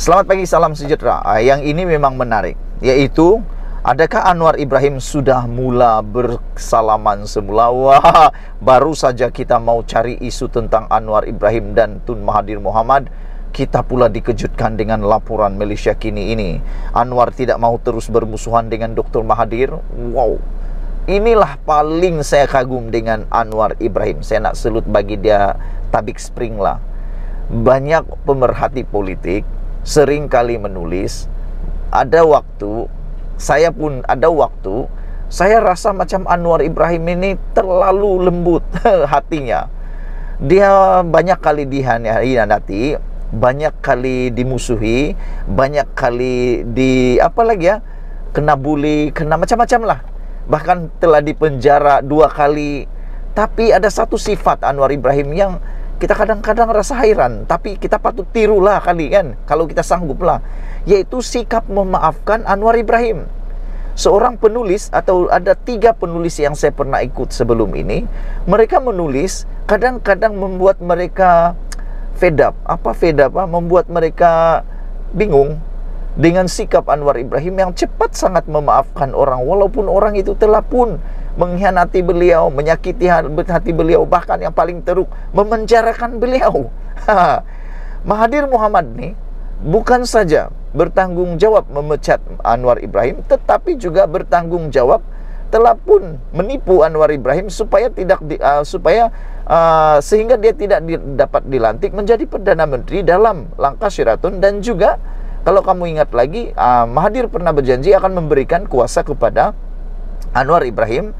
Selamat pagi, salam sejahtera. Yang ini memang menarik, yaitu adakah Anwar Ibrahim sudah mula bersalaman semula? Wah, baru saja kita mau cari isu tentang Anwar Ibrahim dan Tun Mahathir Mohamad, kita pula dikejutkan dengan laporan Malaysia Kini ini. Anwar tidak mau terus bermusuhan dengan Dr. Mahathir. Wow, inilah paling saya kagum dengan Anwar Ibrahim. Saya nak selut bagi dia tabik spring lah. Banyak pemerhati politik sering kali menulis, ada waktu, saya pun ada waktu, saya rasa macam Anwar Ibrahim ini terlalu lembut hatinya. Dia banyak kali dihianati, banyak kali dimusuhi, banyak kali kena bully, kena macam-macam lah. Bahkan telah dipenjara 2 kali. Tapi ada satu sifat Anwar Ibrahim yang kita kadang-kadang rasa hairan, tapi kita patut tirulah kali kan, kalau kita sanggup lah, yaitu sikap memaafkan Anwar Ibrahim. Seorang penulis, atau ada 3 penulis yang saya pernah ikut sebelum ini, mereka menulis kadang-kadang membuat mereka fed up, membuat mereka bingung dengan sikap Anwar Ibrahim yang cepat sangat memaafkan orang, walaupun orang itu telah pun mengkhianati beliau, menyakiti hati beliau, bahkan yang paling teruk, memenjarakan beliau. Mahathir Mohamad ni bukan saja bertanggung jawab memecat Anwar Ibrahim, tetapi juga bertanggung jawab telah pun menipu Anwar Ibrahim sehingga dia tidak dapat dilantik menjadi Perdana Menteri dalam langkah Sheraton. Dan juga kalau kamu ingat lagi, Mahathir pernah berjanji akan memberikan kuasa kepada Anwar Ibrahim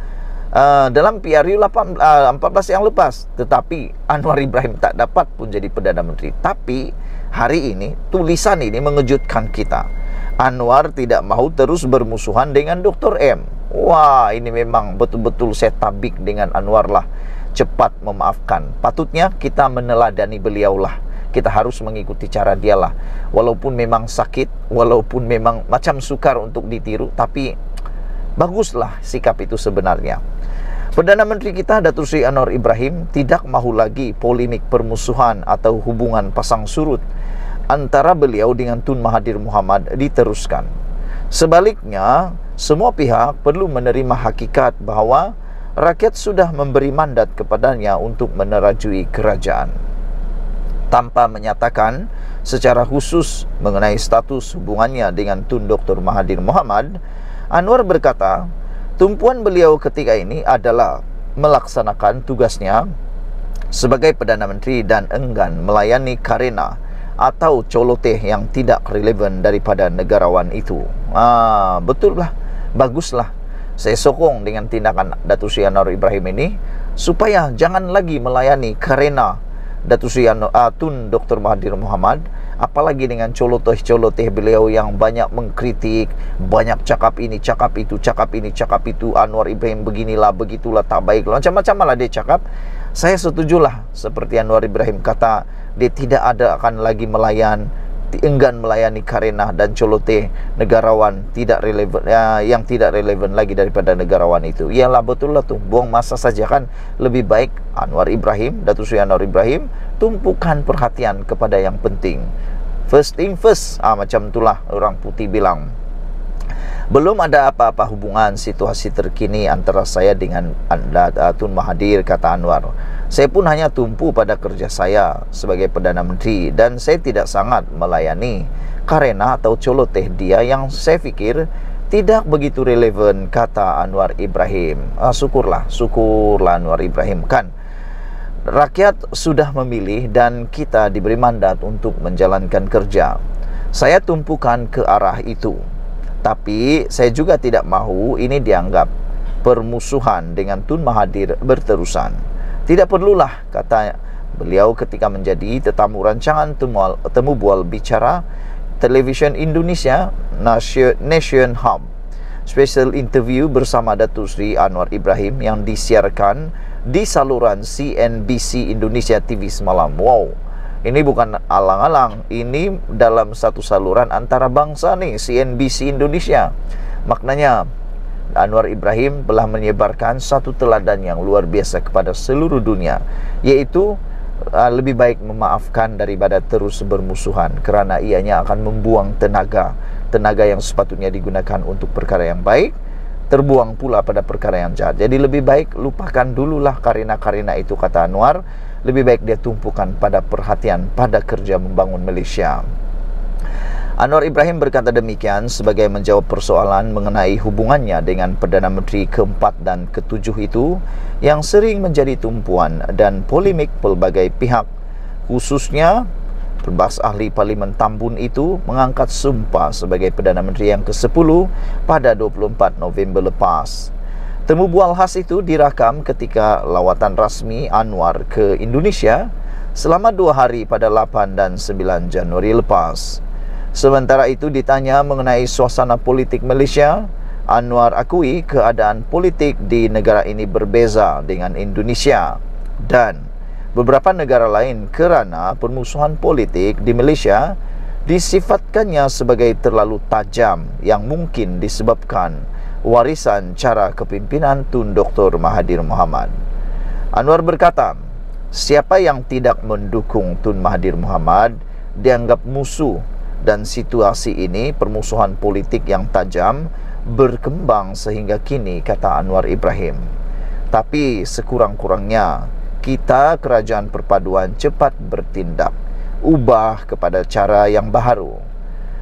dalam PRU 14 yang lepas. Tetapi Anwar Ibrahim tak dapat pun jadi Perdana Menteri. Tapi hari ini tulisan ini mengejutkan kita. Anwar tidak mahu terus bermusuhan dengan Dr. M. Wah, ini memang betul-betul saya tabik dengan Anwar lah. Cepat memaafkan. Patutnya kita meneladani beliau lah. Kita harus mengikuti cara dia lah. Walaupun memang sakit, walaupun memang macam sukar untuk ditiru, tapi baguslah sikap itu sebenarnya. Perdana Menteri kita Datuk Seri Anwar Ibrahim tidak mahu lagi polemik permusuhan atau hubungan pasang surut antara beliau dengan Tun Mahathir Mohamad diteruskan. Sebaliknya, semua pihak perlu menerima hakikat bahawa rakyat sudah memberi mandat kepadanya untuk menerajui kerajaan. Tanpa menyatakan secara khusus mengenai status hubungannya dengan Tun Dr. Mahathir Mohamad, Anwar berkata, tumpuan beliau ketika ini adalah melaksanakan tugasnya sebagai Perdana Menteri dan enggan melayani karena atau coloteh yang tidak relevan daripada negarawan itu. Betul lah, baguslah. Saya sokong dengan tindakan Datuk Seri Anwar Ibrahim ini supaya jangan lagi melayani karena Datuk Seri Tun Dr. Mahathir Mohamad, apalagi dengan coloteh-coloteh beliau yang banyak mengkritik, banyak cakap ini, cakap itu, cakap ini, cakap itu. Anwar Ibrahim beginilah, begitulah, tak baik, macam-macam malah dia cakap. Saya setujulah seperti Anwar Ibrahim kata, dia tidak akan lagi enggan melayani karena dan coloteh negarawan tidak relevan, yang tidak relevan lagi daripada negarawan itu. Iyalah, betul lah tuh, buang masa saja kan. Lebih baik Anwar Ibrahim, Datuk Seri Anwar Ibrahim, tumpukan perhatian kepada yang penting. First thing first, macam itulah orang putih bilang. Belum ada apa-apa hubungan situasi terkini antara saya dengan Tun Mahathir, kata Anwar. Saya pun hanya tumpu pada kerja saya sebagai Perdana Menteri dan saya tidak sangat melayani karena atau coloteh dia yang saya fikir tidak begitu relevan, kata Anwar Ibrahim. Syukurlah Anwar Ibrahim kan. Rakyat sudah memilih dan kita diberi mandat untuk menjalankan kerja. Saya tumpukan ke arah itu. Tapi saya juga tidak mahu ini dianggap permusuhan dengan Tun Mahathir berterusan. Tidak perlulah, kata beliau ketika menjadi tetamu rancangan temu bual bicara Television Indonesia Nation Hub. Special interview bersama Datuk Seri Anwar Ibrahim yang disiarkan di saluran CNBC Indonesia TV semalam. Wow, ini bukan alang-alang, ini dalam satu saluran antara bangsa nih, CNBC Indonesia. Maknanya Anwar Ibrahim telah menyebarkan satu teladan yang luar biasa kepada seluruh dunia, yaitu lebih baik memaafkan daripada terus bermusuhan, kerana ianya akan membuang tenaga yang sepatutnya digunakan untuk perkara yang baik, terbuang pula pada perkara yang jahat. Jadi lebih baik lupakan dululah karina-karina itu, kata Anwar. Lebih baik dia tumpukan pada perhatian pada kerja membangun Malaysia. Anwar Ibrahim berkata demikian sebagai menjawab persoalan mengenai hubungannya dengan Perdana Menteri keempat dan ketujuh itu yang sering menjadi tumpuan dan polemik pelbagai pihak. Khususnya, perbahas ahli Parlimen Tambun itu mengangkat sumpah sebagai Perdana Menteri yang ke-10 pada 24 November lepas. Temu bual khas itu dirakam ketika lawatan rasmi Anwar ke Indonesia selama 2 hari pada 8 dan 9 Januari lepas. Sementara itu ditanya mengenai suasana politik Malaysia, Anwar akui keadaan politik di negara ini berbeza dengan Indonesia dan beberapa negara lain kerana permusuhan politik di Malaysia disifatkannya sebagai terlalu tajam yang mungkin disebabkan warisan cara kepimpinan Tun Dr. Mahathir Mohamad. Anwar berkata, siapa yang tidak mendukung Tun Mahathir Mohamad dianggap musuh, dan situasi ini, permusuhan politik yang tajam, berkembang sehingga kini, kata Anwar Ibrahim. Tapi sekurang-kurangnya, kita kerajaan perpaduan cepat bertindak, ubah kepada cara yang baharu.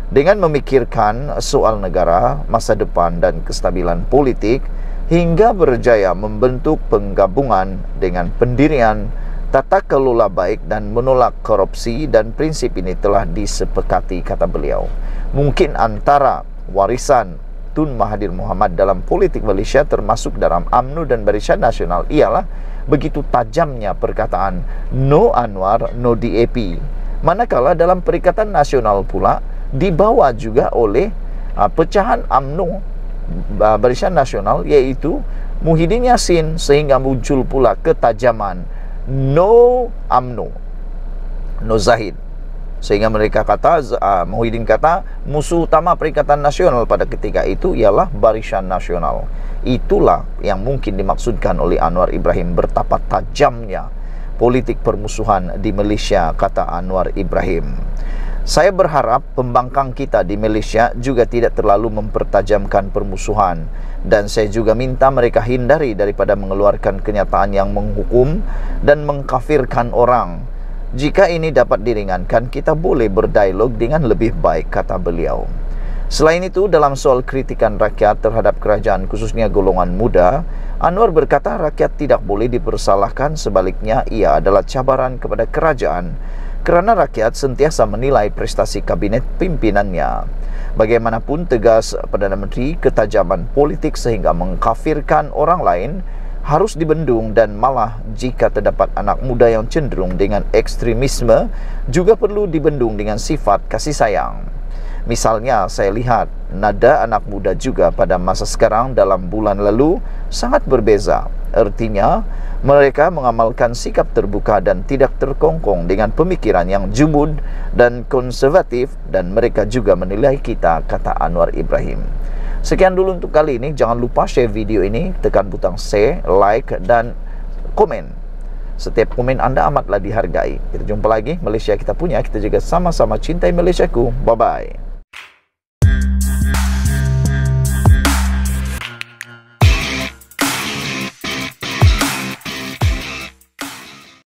Dengan memikirkan soal negara, masa depan dan kestabilan politik, hingga berjaya membentuk penggabungan dengan pendirian tata kelola baik dan menolak korupsi, dan prinsip ini telah disepakati, kata beliau. Mungkin antara warisan Tun Mahathir Mohamad dalam politik Malaysia termasuk dalam UMNO dan Barisan Nasional ialah begitu tajamnya perkataan no Anwar, no DAP. Manakala dalam Perikatan Nasional pula dibawa juga oleh pecahan UMNO Barisan Nasional, iaitu Muhyiddin Yassin, sehingga muncul pula ketajaman no UMNO, no Zahid. Sehingga mereka kata, Muhyiddin kata, musuh utama Perikatan Nasional pada ketika itu ialah Barisan Nasional. Itulah yang mungkin dimaksudkan oleh Anwar Ibrahim, betapa tajamnya politik permusuhan di Malaysia, kata Anwar Ibrahim. Saya berharap pembangkang kita di Malaysia juga tidak terlalu mempertajamkan permusuhan, dan saya juga minta mereka hindari daripada mengeluarkan kenyataan yang menghukum dan mengkafirkan orang. Jika ini dapat diringankan, kita boleh berdialog dengan lebih baik, kata beliau. Selain itu, dalam soal kritikan rakyat terhadap kerajaan, khususnya golongan muda, Anwar berkata rakyat tidak boleh dipersalahkan, sebaliknya ia adalah cabaran kepada kerajaan kerana rakyat sentiasa menilai prestasi kabinet pimpinannya. Bagaimanapun tegas Perdana Menteri, ketajaman politik sehingga mengkafirkan orang lain harus dibendung, dan malah jika terdapat anak muda yang cenderung dengan ekstremisme juga perlu dibendung dengan sifat kasih sayang. Misalnya, saya lihat nada anak muda juga pada masa sekarang dalam bulan lalu sangat berbeza. Artinya, mereka mengamalkan sikap terbuka dan tidak terkongkong dengan pemikiran yang jumud dan konservatif, dan mereka juga menilai kita, kata Anwar Ibrahim. Sekian dulu untuk kali ini. Jangan lupa share video ini, tekan butang share, like dan komen. Setiap komen anda amatlah dihargai. Kita jumpa lagi. Malaysia kita punya, kita juga sama-sama cintai Malaysiaku. Bye-bye.